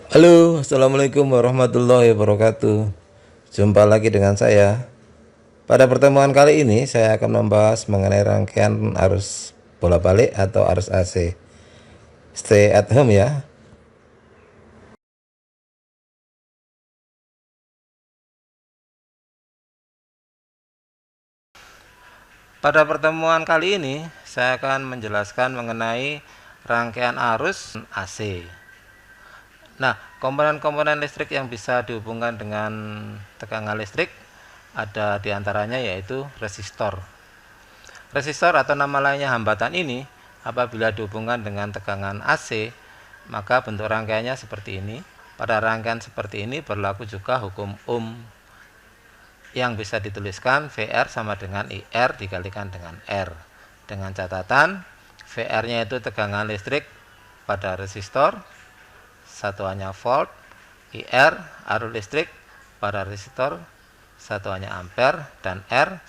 Halo, assalamualaikum warahmatullahi wabarakatuh. Jumpa lagi dengan saya. Pada pertemuan kali ini, saya akan membahas mengenai rangkaian arus bola balik atau arus AC. Stay at home ya. Pada pertemuan kali ini, saya akan menjelaskan mengenai rangkaian arus AC. Nah, komponen-komponen listrik yang bisa dihubungkan dengan tegangan listrik ada diantaranya yaitu resistor. Resistor atau nama lainnya hambatan ini apabila dihubungkan dengan tegangan AC, maka bentuk rangkaiannya seperti ini. Pada rangkaian seperti ini berlaku juga hukum Ohm yang bisa dituliskan VR sama dengan IR dikalikan dengan R. Dengan catatan VR-nya itu tegangan listrik pada resistor, satuannya volt, IR arus listrik pada resistor, satuannya ampere, dan R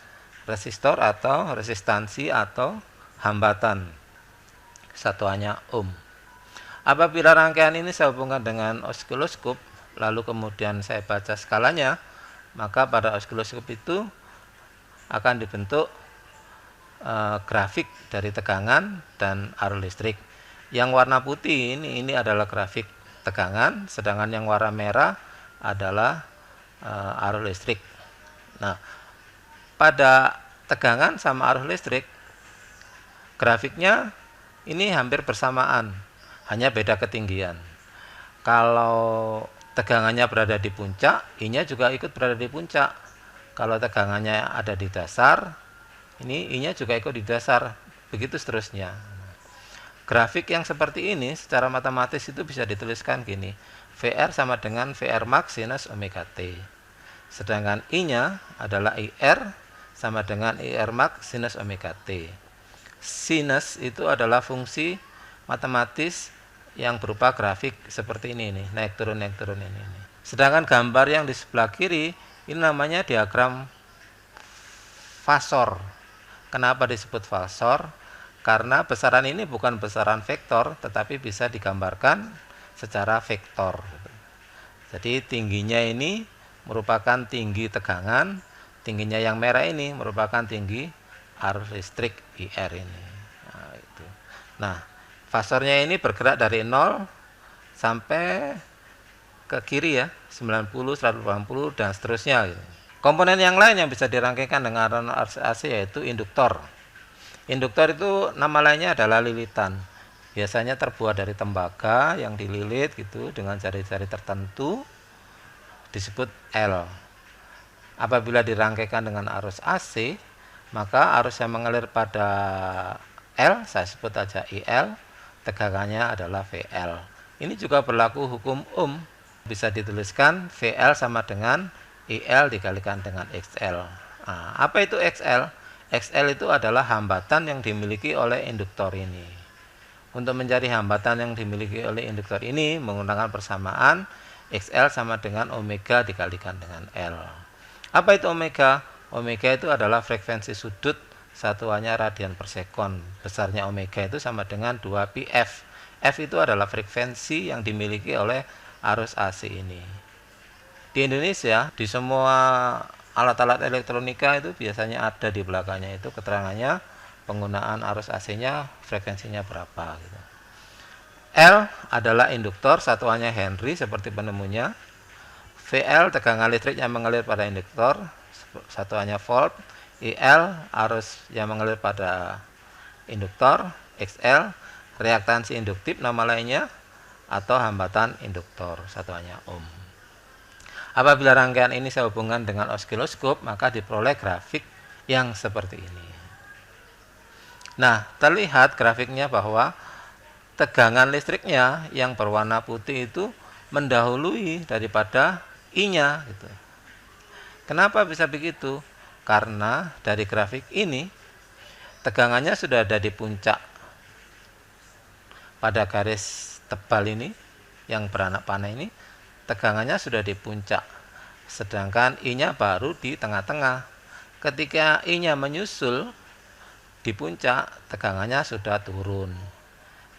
resistor atau resistansi atau hambatan, satuannya ohm. Apabila rangkaian ini saya hubungkan dengan osiloskop, lalu kemudian saya baca skalanya, maka pada osiloskop itu akan dibentuk grafik dari tegangan dan arus listrik. Yang warna putih ini adalah grafik tegangan, sedangkan yang warna merah adalah arus listrik. Nah, pada tegangan sama arus listrik, grafiknya ini hampir bersamaan, hanya beda ketinggian. Kalau tegangannya berada di puncak, I-nya juga ikut berada di puncak. Kalau tegangannya ada di dasar, ini I-nya juga ikut di dasar, begitu seterusnya. Grafik yang seperti ini secara matematis itu bisa dituliskan gini, VR sama dengan VR max sinus omega T. Sedangkan I-nya adalah IR sama dengan IR max sinus omega T. Sinus itu adalah fungsi matematis yang berupa grafik seperti ini nih, naik turun ini. Sedangkan gambar yang di sebelah kiri ini namanya diagram fasor. Kenapa disebut fasor? Karena besaran ini bukan besaran vektor, tetapi bisa digambarkan secara vektor. Jadi tingginya ini merupakan tinggi tegangan, tingginya yang merah ini merupakan tinggi arus listrik IR ini. Nah, fasornya ini bergerak dari 0 sampai ke kiri ya, 90, 180 dan seterusnya. Komponen yang lain yang bisa dirangkaikan dengan arus AC yaitu induktor. Induktor itu nama lainnya adalah lilitan. Biasanya terbuat dari tembaga yang dililit gitu dengan jari-jari tertentu, disebut L. Apabila dirangkaikan dengan arus AC, maka arus yang mengalir pada L, saya sebut aja IL, tegangannya adalah VL. Ini juga berlaku hukum Ohm, bisa dituliskan VL sama dengan IL dikalikan dengan XL. Nah, apa itu XL? XL itu adalah hambatan yang dimiliki oleh induktor ini. Untuk mencari hambatan yang dimiliki oleh induktor ini menggunakan persamaan XL sama dengan omega dikalikan dengan L. Apa itu omega? Omega itu adalah frekuensi sudut, satuannya radian per sekon. Besarnya omega itu sama dengan 2 pi F. F itu adalah frekuensi yang dimiliki oleh arus AC ini. Di Indonesia, di semua alat-alat elektronika itu biasanya ada di belakangnya itu keterangannya penggunaan arus AC-nya frekuensinya berapa gitu. L adalah induktor, satuannya Henry seperti penemunya. VL tegangan listrik yang mengalir pada induktor, satuannya volt. IL arus yang mengalir pada induktor. XL reaktansi induktif nama lainnya atau hambatan induktor, satuannya ohm. Apabila rangkaian ini saya hubungkan dengan osiloskop, maka diperoleh grafik yang seperti ini. Nah, terlihat grafiknya bahwa tegangan listriknya yang berwarna putih itu mendahului daripada I-nya gitu. Kenapa bisa begitu? Karena dari grafik ini tegangannya sudah ada di puncak pada garis tebal ini yang beranak panah ini, tegangannya sudah di puncak, sedangkan I-nya baru di tengah-tengah. Ketika I-nya menyusul di puncak, tegangannya sudah turun.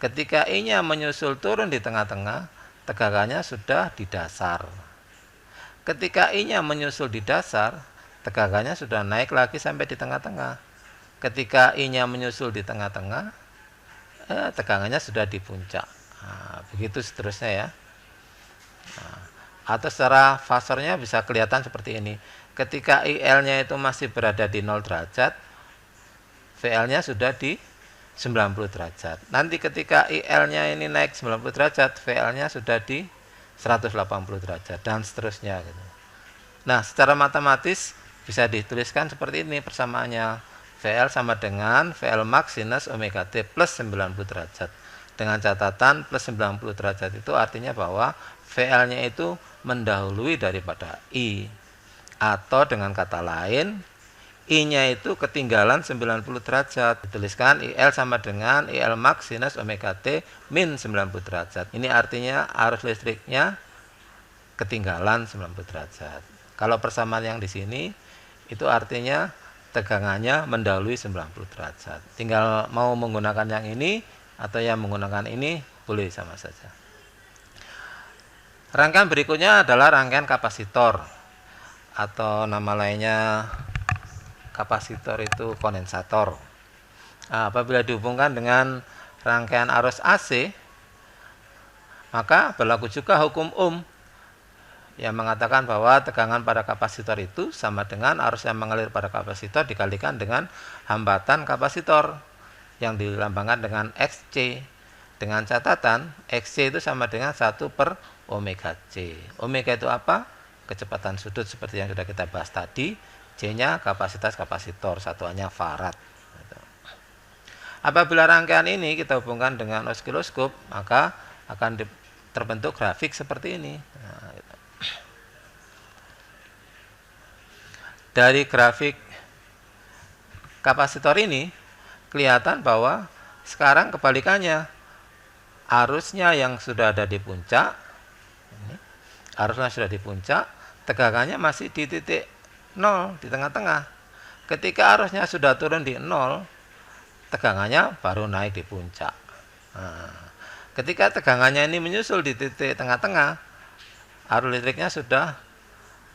Ketika I-nya menyusul turun di tengah-tengah, tegangannya sudah di dasar. Ketika I-nya menyusul di dasar, tegangannya sudah naik lagi sampai di tengah-tengah. Ketika I-nya menyusul di tengah-tengah, tegangannya sudah di puncak. Nah, begitu seterusnya ya. Nah, atau secara fasornya bisa kelihatan seperti ini. Ketika IL-nya itu masih berada di 0 derajat, VL-nya sudah di 90 derajat. Nanti ketika IL-nya ini naik 90 derajat, VL-nya sudah di 180 derajat dan seterusnya gitu. Nah, secara matematis bisa dituliskan seperti ini persamaannya. VL sama dengan VL max sinus omega T plus 90 derajat. Dengan catatan plus 90 derajat itu artinya bahwa VL-nya itu mendahului daripada I. Atau dengan kata lain, I-nya itu ketinggalan 90 derajat. Dituliskan IL sama dengan IL max sinus omega T min 90 derajat. Ini artinya arus listriknya ketinggalan 90 derajat. Kalau persamaan yang di sini itu artinya tegangannya mendahului 90 derajat. Tinggal mau menggunakan yang ini atau yang menggunakan ini boleh sama saja. Rangkaian berikutnya adalah rangkaian kapasitor atau nama lainnya kapasitor itu kondensator. Nah, apabila dihubungkan dengan rangkaian arus AC, maka berlaku juga hukum Ohm yang mengatakan bahwa tegangan pada kapasitor itu sama dengan arus yang mengalir pada kapasitor dikalikan dengan hambatan kapasitor yang dilambangkan dengan XC. Dengan catatan XC itu sama dengan 1 per omega C. Omega itu apa? Kecepatan sudut seperti yang sudah kita bahas tadi. C-nya kapasitas kapasitor, satuannya farad. Apabila rangkaian ini kita hubungkan dengan osiloskop, maka akan terbentuk grafik seperti ini. Nah, gitu. Dari grafik kapasitor ini kelihatan bahwa sekarang kebalikannya, arusnya yang sudah ada di puncak, arusnya sudah di puncak, tegangannya masih di titik 0 di tengah-tengah. Ketika arusnya sudah turun di 0, tegangannya baru naik di puncak. Nah, ketika tegangannya ini menyusul di titik tengah-tengah, arus listriknya sudah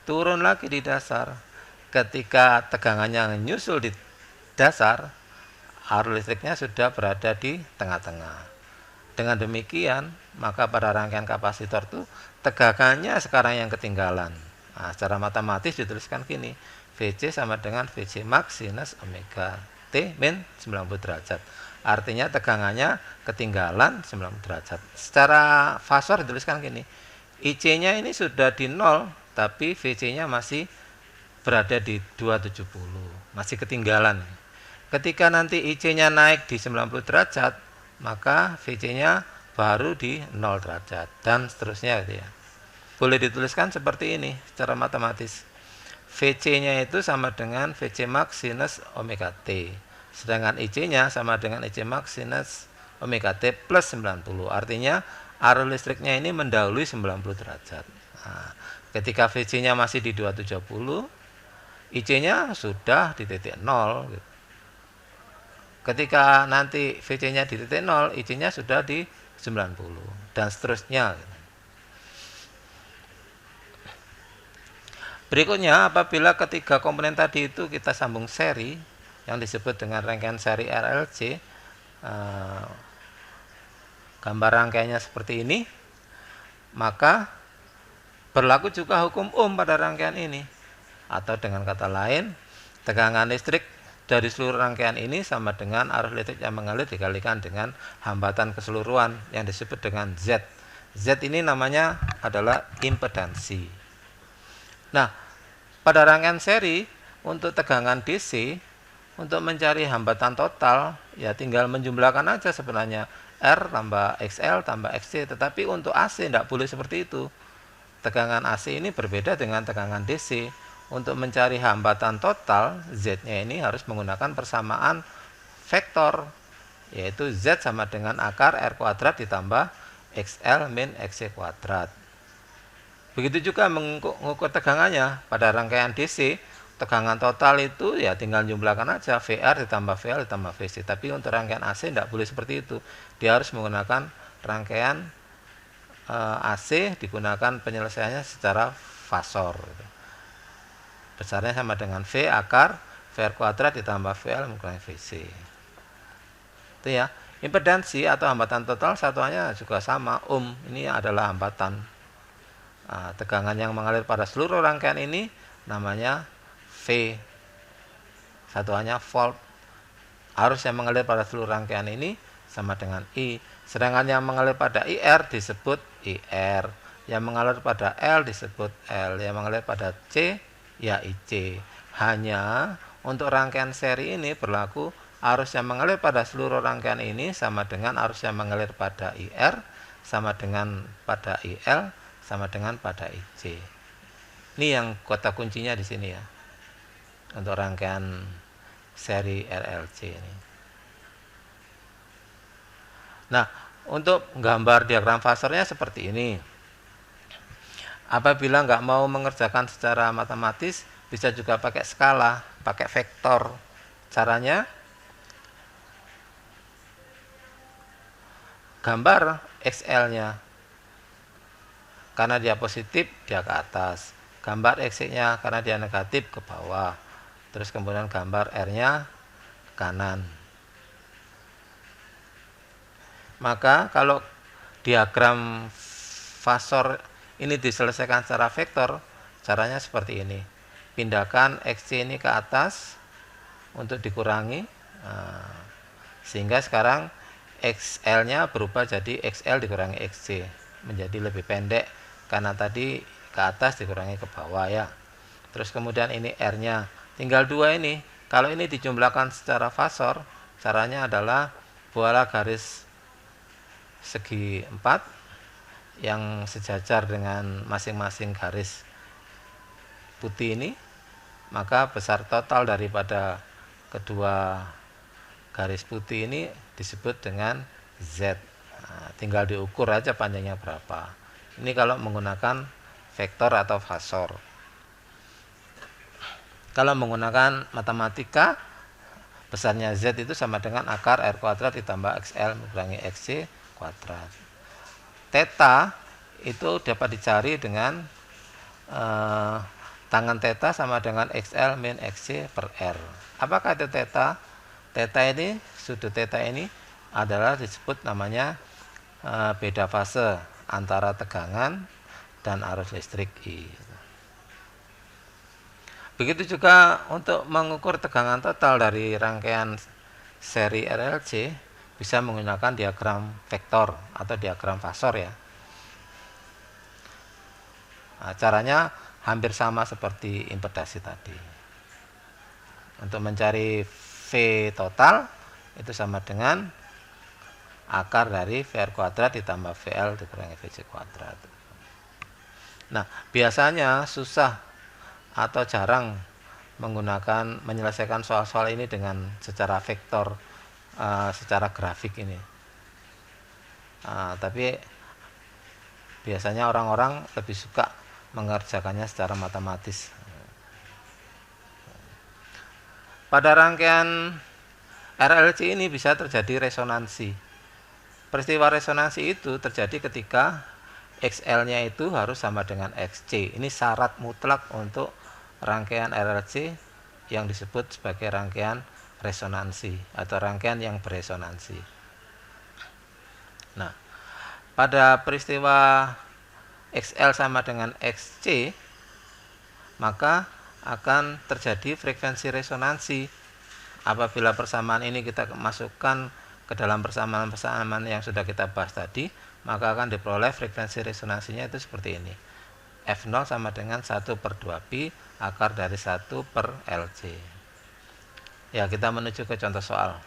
turun lagi di dasar. Ketika tegangannya menyusul di dasar, arus listriknya sudah berada di tengah-tengah. Dengan demikian, maka pada rangkaian kapasitor itu tegangannya sekarang yang ketinggalan. Nah, secara matematis dituliskan gini, VC sama dengan VC max sinus omega T min 90 derajat. Artinya tegangannya ketinggalan 90 derajat. Secara fasor dituliskan gini, IC-nya ini sudah di 0, tapi VC-nya masih berada di 270, masih ketinggalan. Ketika nanti IC-nya naik di 90 derajat, maka VC-nya baru di 0 derajat dan seterusnya gitu ya. Boleh dituliskan seperti ini secara matematis. VC-nya itu sama dengan VC max sinus omega T. Sedangkan IC-nya sama dengan IC max sinus omega T plus 90. Artinya arus listriknya ini mendahului 90 derajat. Nah, ketika VC-nya masih di 270, IC-nya sudah di titik 0 gitu. Ketika nanti VC-nya di titik 0, IC-nya sudah di 90 dan seterusnya. Berikutnya, apabila ketiga komponen tadi itu kita sambung seri yang disebut dengan rangkaian seri RLC, gambar rangkaiannya seperti ini, maka berlaku juga hukum Ohm pada rangkaian ini. Atau dengan kata lain, tegangan listrik dari seluruh rangkaian ini sama dengan arus listrik yang mengalir dikalikan dengan hambatan keseluruhan yang disebut dengan Z. Z ini namanya adalah impedansi. Nah, pada rangkaian seri untuk tegangan DC, untuk mencari hambatan total, ya tinggal menjumlahkan aja sebenarnya R tambah XL tambah XC. Tetapi untuk AC tidak boleh seperti itu. Tegangan AC ini berbeda dengan tegangan DC. Untuk mencari hambatan total, Z-nya ini harus menggunakan persamaan vektor, yaitu Z sama dengan akar R kuadrat ditambah XL min XC kuadrat. Begitu juga mengukur tegangannya pada rangkaian DC, tegangan total itu ya tinggal jumlahkan aja VR ditambah VL ditambah VC. Tapi untuk rangkaian AC tidak boleh seperti itu. Dia harus menggunakan rangkaian AC digunakan penyelesaiannya secara fasor. Besarnya sama dengan V akar VR kuadrat ditambah VL mengurangi VC. Itu ya. Impedansi atau hambatan total satuannya juga sama, ohm. Ini adalah hambatan. Tegangan yang mengalir pada seluruh rangkaian ini namanya V. Satuannya volt. Arus yang mengalir pada seluruh rangkaian ini sama dengan I. Sedangkan yang mengalir pada IR disebut IR. Yang mengalir pada L disebut L. Yang mengalir pada C ya IC. Hanya untuk rangkaian seri ini berlaku arus yang mengalir pada seluruh rangkaian ini sama dengan arus yang mengalir pada IR sama dengan pada IL sama dengan pada IC. Ini yang kata kuncinya di sini ya. Untuk rangkaian seri RLC ini. Nah, untuk gambar diagram fasornya seperti ini. Apabila nggak mau mengerjakan secara matematis, bisa juga pakai skala, pakai vektor. Caranya, gambar XL-nya. Karena dia positif, dia ke atas. Gambar X-nya karena dia negatif ke bawah. Terus kemudian gambar R-nya ke kanan. Maka kalau diagram fasor ini diselesaikan secara vektor, caranya seperti ini. Pindahkan XC ini ke atas untuk dikurangi. Sehingga sekarang XL-nya berubah jadi XL dikurangi XC. Menjadi lebih pendek karena tadi ke atas dikurangi ke bawah ya. Terus kemudian ini R-nya. Tinggal dua ini. Kalau ini dijumlahkan secara fasor, caranya adalah buatlah garis segi 4 yang sejajar dengan masing-masing garis putih ini. Maka besar total daripada kedua garis putih ini disebut dengan Z. Tinggal diukur aja panjangnya berapa. Ini kalau menggunakan vektor atau fasor. Kalau menggunakan matematika, besarnya Z itu sama dengan akar R kuadrat ditambah XL mengurangi XC kuadrat. Theta itu dapat dicari dengan tangan theta sama dengan XL min XC per R. Apakah itu theta? Theta ini, sudut theta ini adalah disebut namanya beda fase antara tegangan dan arus listrik I. Begitu juga untuk mengukur tegangan total dari rangkaian seri RLC bisa menggunakan diagram vektor atau diagram fasor ya. Caranya hampir sama seperti impedasi tadi. Untuk mencari V total itu sama dengan akar dari VR kuadrat ditambah VL dikurangi VC kuadrat. Nah, biasanya susah atau jarang menyelesaikan soal-soal ini dengan secara vektor, secara grafik ini. Tapi biasanya orang-orang lebih suka mengerjakannya secara matematis. Pada rangkaian RLC ini bisa terjadi resonansi. Peristiwa resonansi itu terjadi ketika XL-nya itu harus sama dengan XC. Ini syarat mutlak untuk rangkaian RLC yang disebut sebagai rangkaian resonansi atau rangkaian yang beresonansi. Nah, pada peristiwa XL sama dengan XC, maka akan terjadi frekuensi resonansi. Apabila persamaan ini kita masukkan ke dalam persamaan-persamaan yang sudah kita bahas tadi, maka akan diperoleh frekuensi resonansinya itu seperti ini. F0 sama dengan 1/2pi akar dari 1/LC. Ya, kita menuju ke contoh soal.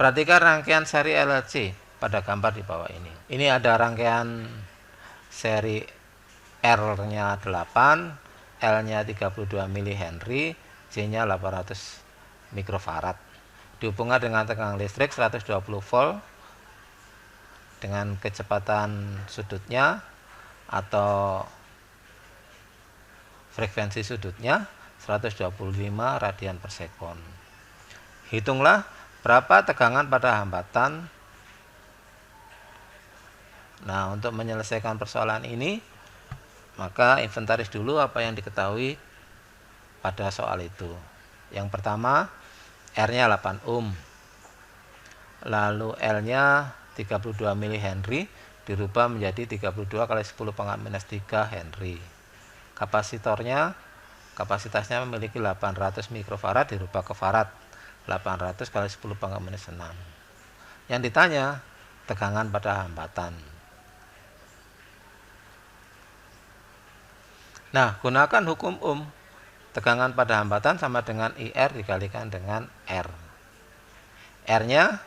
Perhatikan rangkaian seri RLC pada gambar di bawah ini. Ini ada rangkaian seri R-nya 8, L-nya 32 mH, C-nya 800 mikrofarad. Dihubungkan dengan tegangan listrik 120 volt dengan kecepatan sudutnya atau frekuensi sudutnya 125 radian per sekon. Hitunglah berapa tegangan pada hambatan Nah, untuk menyelesaikan persoalan ini, maka inventaris dulu apa yang diketahui pada soal itu. Yang pertama, R-nya 8 ohm. Lalu L-nya 32 mH dirubah menjadi 32 kali 10 pangkat minus 3 Henry. Kapasitasnya memiliki 800 mikrofarad dirubah ke farad. 800 kali 10 pangkat minus 6. Yang ditanya, tegangan pada hambatan. Nah, gunakan hukum Ohm. Tegangan pada hambatan sama dengan IR dikalikan dengan R. R-nya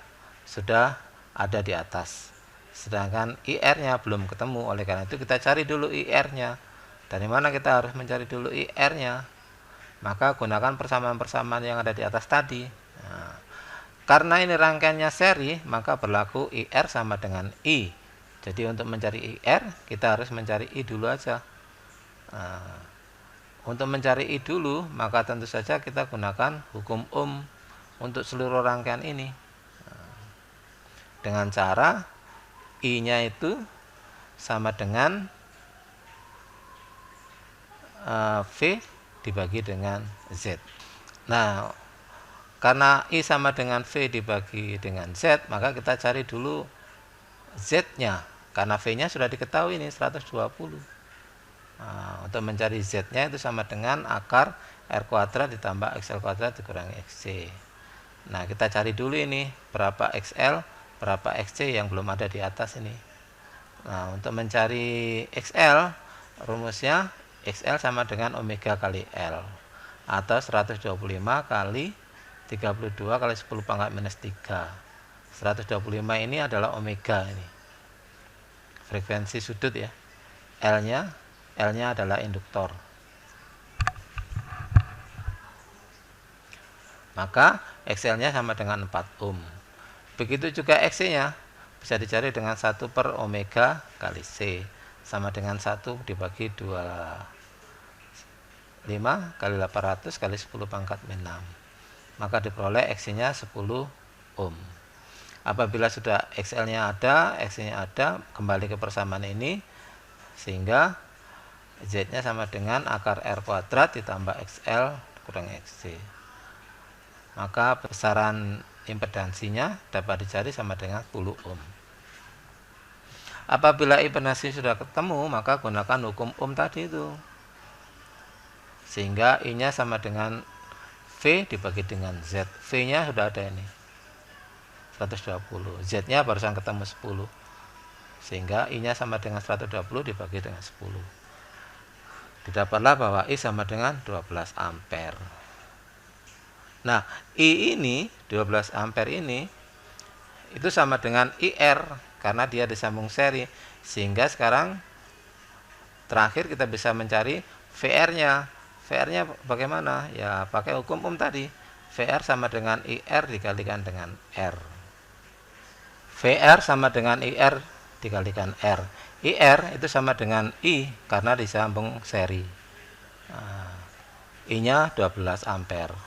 sudah ada di atas, sedangkan IR-nya belum ketemu. Oleh karena itu kita cari dulu IR-nya. Dari mana kita harus mencari dulu IR-nya? Maka gunakan persamaan-persamaan yang ada di atas tadi. Nah, karena ini rangkaiannya seri, maka berlaku IR sama dengan I. Jadi untuk mencari IR, kita harus mencari I dulu aja. Nah, untuk mencari I dulu, maka tentu saja kita gunakan hukum Ohm untuk seluruh rangkaian ini. Dengan cara I-nya itu sama dengan V dibagi dengan Z. Nah, karena I sama dengan V dibagi dengan Z, maka kita cari dulu Z-nya. Karena V-nya sudah diketahui ini 120. Nah, untuk mencari Z-nya itu sama dengan akar R kuadrat ditambah XL kuadrat dikurangi XC. Nah, kita cari dulu ini berapa XL, berapa XC yang belum ada di atas ini. Nah, untuk mencari XL, rumusnya XL sama dengan omega kali L, atau 125 kali 32 kali 10 pangkat minus 3. 125 ini adalah omega ini. Frekuensi sudut ya. L-nya adalah induktor. Maka XL-nya sama dengan 4 ohm. Begitu juga XC-nya bisa dicari dengan 1 per omega kali C, sama dengan 1 dibagi 25 kali 800 kali 10 pangkat min 6. Maka diperoleh XC-nya 10 ohm. Apabila sudah XL-nya ada, XC-nya ada, kembali ke persamaan ini, sehingga Z-nya sama dengan akar R kuadrat ditambah XL kurang XC. Maka besaran impedansinya dapat dicari sama dengan 10 ohm. Apabila impedansi sudah ketemu, maka gunakan hukum Ohm tadi itu. Sehingga I-nya sama dengan V dibagi dengan Z. V-nya sudah ada ini, 120. Z-nya barusan ketemu 10. Sehingga I-nya sama dengan 120 dibagi dengan 10. Didapatlah bahwa I sama dengan 12 ampere. Nah, I ini 12 ampere ini itu sama dengan IR karena dia disambung seri. Sehingga sekarang terakhir kita bisa mencari VR-nya. VR-nya bagaimana? Ya pakai hukum Ohm tadi. VR sama dengan IR dikalikan dengan R. VR sama dengan IR dikalikan R. IR itu sama dengan I karena disambung seri. Nah, I-nya 12 ampere.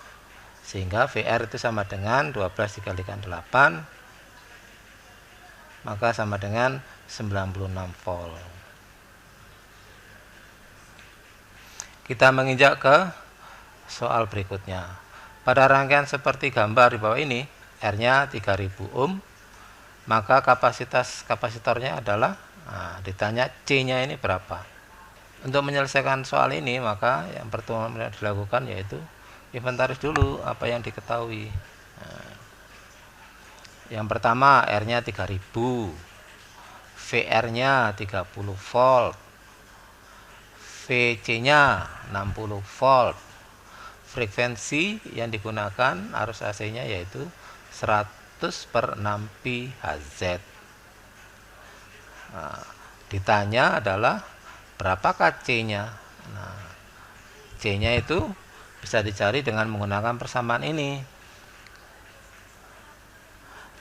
Sehingga VR itu sama dengan 12 dikalikan 8, maka sama dengan 96 volt. Kita menginjak ke soal berikutnya. Pada rangkaian seperti gambar di bawah ini, R-nya 3000 ohm, maka kapasitornya adalah, ditanya C-nya ini berapa. Untuk menyelesaikan soal ini, maka yang pertama yang dilakukan yaitu inventaris dulu apa yang diketahui. Yang pertama R-nya 3000, VR-nya 30 volt, VC-nya 60 volt. Frekuensi yang digunakan arus AC-nya yaitu 100 per 6 pi Hz. Nah, ditanya adalah berapakah C-nya. Nah, C-nya itu bisa dicari dengan menggunakan persamaan ini.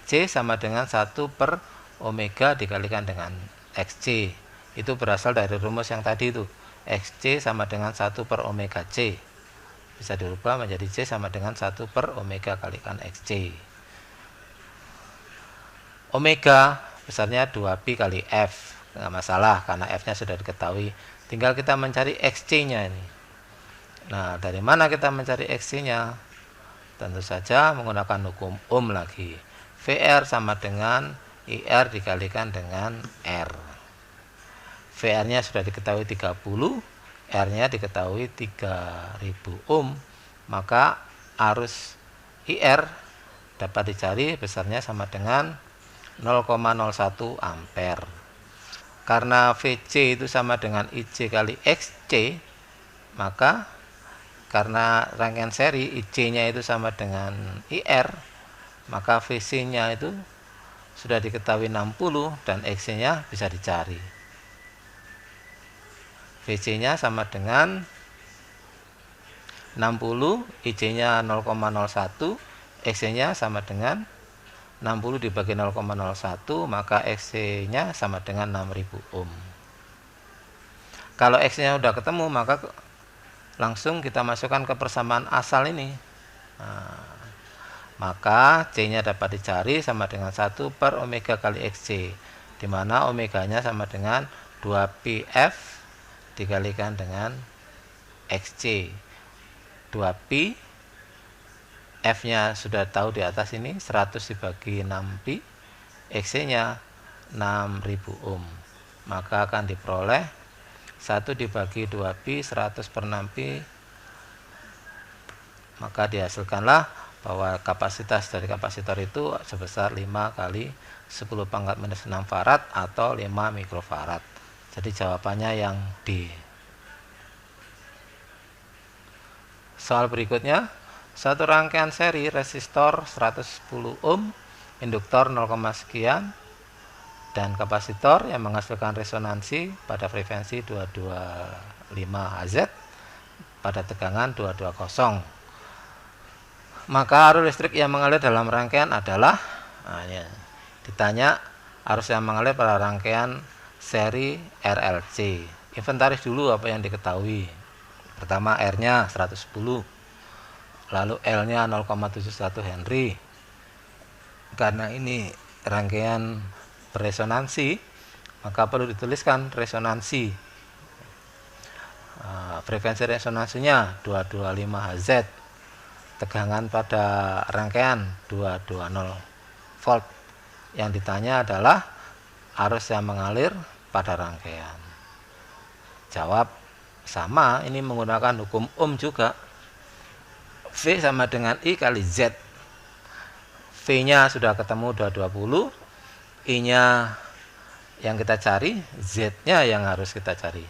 C sama dengan 1 per omega dikalikan dengan XC. Itu berasal dari rumus yang tadi itu. XC sama dengan 1 per omega C. Bisa dirubah menjadi C sama dengan 1 per omega kalikan XC. Omega besarnya 2 pi kali F. nggak masalah karena F nya sudah diketahui, tinggal kita mencari XC nya ini. Nah, dari mana kita mencari XC nya? Tentu saja menggunakan hukum Ohm lagi. VR sama dengan IR dikalikan dengan R. VR nya sudah diketahui 30, R nya diketahui 3000 ohm, maka arus IR dapat dicari besarnya sama dengan 0,01 ampere. Karena VC itu sama dengan IC kali XC, maka karena rangkaian seri IC nya itu sama dengan IR, maka VC nya itu sudah diketahui 60 dan XC nya bisa dicari. VC nya sama dengan 60, IC nya 0,01, XC nya sama dengan 60 dibagi 0,01, maka XC nya sama dengan 6000 ohm. Kalau X nya sudah ketemu, maka langsung kita masukkan ke persamaan asal ini. Nah, maka C nya dapat dicari sama dengan 1 per omega kali XC, di mana omeganya sama dengan 2πf dikalikan dengan XC. 2pi, F nya sudah tahu di atas ini, 100 dibagi 6pi, XC nya 6000 ohm, maka akan diperoleh 1 dibagi 2pi 100 per 6pi, maka dihasilkanlah bahwa kapasitas dari kapasitor itu sebesar 5 kali 10 pangkat minus 6 farad atau 5 mikrofarad. Jadi jawabannya yang D. Soal berikutnya, satu rangkaian seri resistor 110 ohm, induktor 0, sekian, dan kapasitor yang menghasilkan resonansi pada frekuensi 225 Hz pada tegangan 220. Maka arus listrik yang mengalir dalam rangkaian adalah, ditanya arus yang mengalir pada rangkaian seri RLC. Inventaris dulu apa yang diketahui. Pertama, R-nya 110, lalu L-nya 0,71 Henry. Karena ini rangkaian beresonansi, maka perlu dituliskan resonansi. Frekuensi resonansinya 225 Hz. Tegangan pada rangkaian 220 volt. Yang ditanya adalah arus yang mengalir pada rangkaian. Jawab sama, ini menggunakan hukum Ohm juga. V sama dengan I kali Z. V nya sudah ketemu 220, I nya yang kita cari, Z nya yang harus kita cari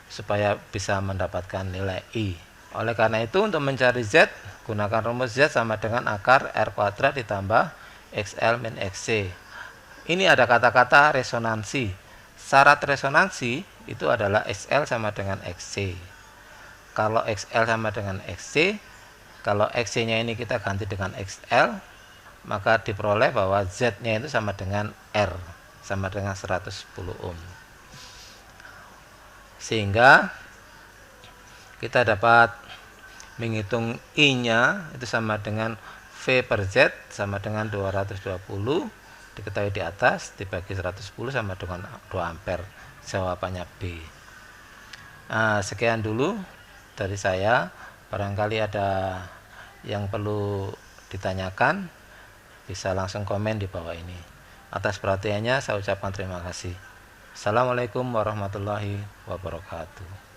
supaya bisa mendapatkan nilai I. Oleh karena itu, untuk mencari Z, gunakan rumus Z sama dengan akar R kuadrat ditambah XL min XC. Ini ada kata-kata resonansi. Syarat resonansi itu adalah XL sama dengan XC. Kalau XL sama dengan XC, kalau XC nya ini kita ganti dengan XL, maka diperoleh bahwa Z nya itu sama dengan R, sama dengan 110 ohm. Sehingga kita dapat menghitung I nya itu sama dengan V per Z sama dengan 220 diketahui di atas dibagi 110 sama dengan 2 ampere. Jawabannya B. Sekian dulu dari saya. Barangkali ada yang perlu ditanyakan, bisa langsung komen di bawah ini. Atas perhatiannya saya ucapkan terima kasih. Assalamualaikum warahmatullahi wabarakatuh.